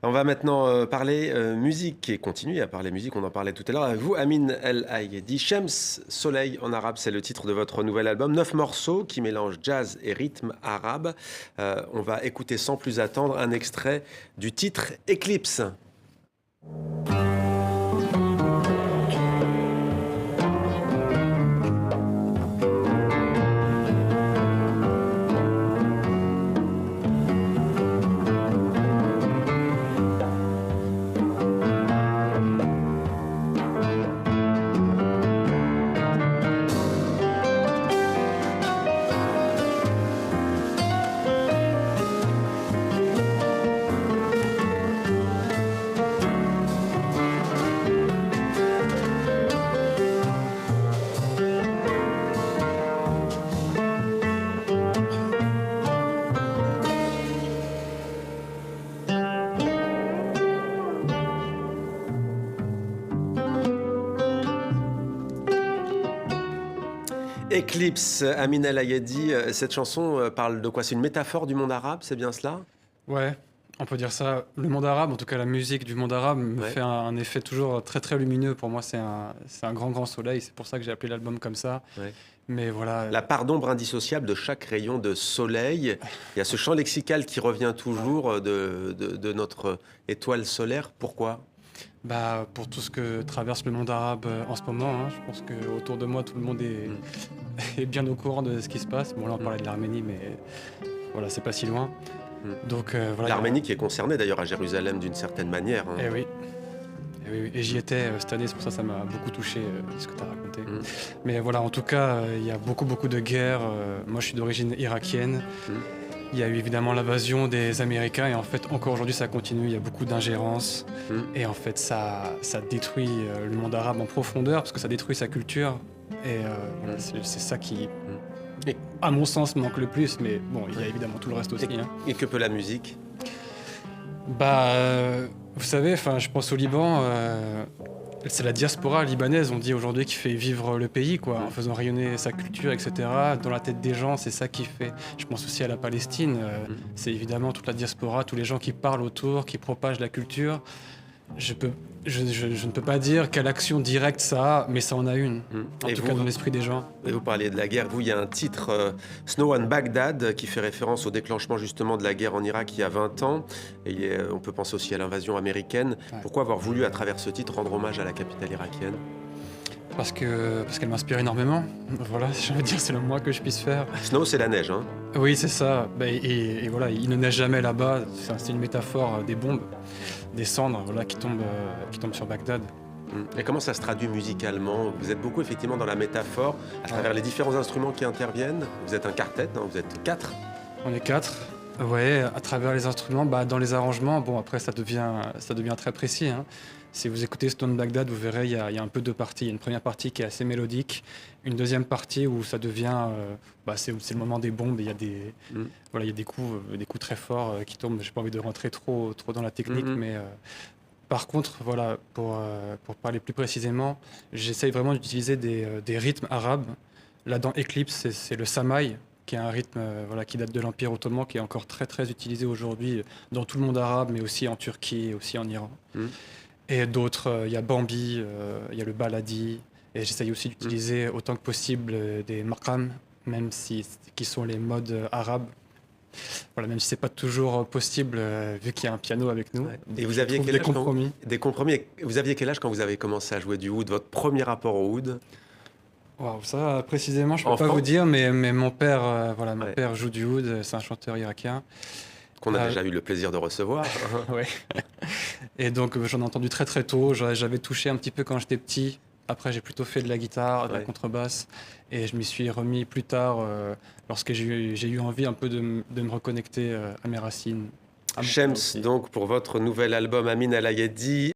On va maintenant parler musique et continuer à parler musique. On en parlait tout à l'heure avec vous, Amin El Ayedi. Shams, Soleil en arabe, c'est le titre de votre nouvel album. 9 morceaux qui mélangent jazz et rythme arabe. On va écouter sans plus attendre un extrait du titre Eclipse. Eclipse, Amin El Ayedi, cette chanson parle de quoi? C'est une métaphore du monde arabe, c'est bien cela? Ouais, on peut dire ça. Le monde arabe, en tout cas la musique du monde arabe, me Ouais. fait un effet toujours très très lumineux. Pour moi, c'est un grand soleil. C'est pour ça que j'ai appelé l'album comme ça. Ouais. Mais voilà. La part d'ombre indissociable de chaque rayon de soleil. Il y a ce champ lexical qui revient toujours de notre étoile solaire. Pourquoi? Bah, pour tout ce que traverse le monde arabe en ce moment, hein, je pense que autour de moi, tout le monde Mm. est bien au courant de ce qui se passe. Bon, là, on parlait de l'Arménie, mais voilà, c'est pas si loin. Mm. Donc, voilà. L'Arménie qui est concernée d'ailleurs à Jérusalem d'une certaine manière, hein. Eh oui. Eh oui, oui. Et j'y étais cette année, c'est pour ça que ça m'a beaucoup touché, ce que tu as raconté. Mm. Mais voilà, en tout cas, il y a beaucoup de guerres. Moi, je suis d'origine irakienne. Mm. Il y a eu évidemment l'invasion des Américains et en fait, encore aujourd'hui, ça continue. Il y a beaucoup d'ingérences Mm. et en fait, ça détruit le monde arabe en profondeur parce que ça détruit sa culture. Et voilà, c'est ça qui, Et, à mon sens, manque le plus. Mais bon, il y a évidemment tout le reste aussi. Hein. et que peut la musique? Bah, vous savez, enfin, je pense au Liban. C'est la diaspora libanaise, on dit aujourd'hui, qui fait vivre le pays, quoi, en faisant rayonner sa culture, etc. Dans la tête des gens, c'est ça qui fait. Je pense aussi à la Palestine. C'est évidemment toute la diaspora, tous les gens qui parlent autour, qui propagent la culture. Je ne peux pas dire quelle action directe ça a, mais ça en a une. En Et tout vous, cas, dans l'esprit des gens. et vous parliez de la guerre. Vous, il y a un titre, Snow on Baghdad, qui fait référence au déclenchement justement de la guerre en Irak il y a 20 ans. Et on peut penser aussi à l'invasion américaine. Ouais. Pourquoi avoir voulu, à travers ce titre, rendre hommage à la capitale irakienne? Parce qu'elle m'inspire énormément. Voilà, j'ai envie de dire, c'est le moins que je puisse faire. Snow, c'est la neige, hein. Oui, c'est ça. Et voilà, il ne neige jamais là-bas. C'est une métaphore des bombes, des cendres voilà, qui tombent sur Bagdad. Et comment ça se traduit musicalement? Vous êtes beaucoup effectivement dans la métaphore, à travers les différents instruments qui interviennent. Vous êtes un quartet, hein, vous êtes 4. On est 4. Ouais, à travers les instruments, bah, dans les arrangements, bon après ça devient très précis. Hein. Si vous écoutez Stone Baghdad, vous verrez, il y a un peu deux parties. Il y a une première partie qui est assez mélodique, une deuxième partie où ça devient, c'est le moment des bombes. Et il y a il y a des coups très forts qui tombent. J'ai pas envie de rentrer trop dans la technique, mais par contre, voilà, pour parler plus précisément, j'essaye vraiment d'utiliser des rythmes arabes. Là, dans Eclipse, c'est le samaï, qui est un rythme qui date de l'Empire ottoman, qui est encore très utilisé aujourd'hui dans tout le monde arabe, mais aussi en Turquie et aussi en Iran. Et d'autres, il y a Bambi, il y a le baladi, et j'essaye aussi d'utiliser autant que possible des maqam, même qui sont les modes arabes. Voilà, même si c'est pas toujours possible, vu qu'il y a un piano avec nous. Ouais. Et vous aviez quel des âge compromis. Des compromis. Vous aviez quel âge quand vous avez commencé à jouer du oud? Votre premier rapport au oud? Wow, ça précisément, je peux Enfant? pas vous dire, mais mon père, mon Ouais. père joue du oud, c'est un chanteur irakien. Qu'on a déjà eu le plaisir de recevoir. Ouais. Et donc j'en ai entendu très tôt. J'avais touché un petit peu quand j'étais petit. Après, j'ai plutôt fait de la guitare, de la contrebasse, et je m'y suis remis plus tard, lorsque j'ai eu envie un peu de me reconnecter à mes racines. À mon père Shams, aussi. donc, pour votre nouvel album Amin El Ayedi.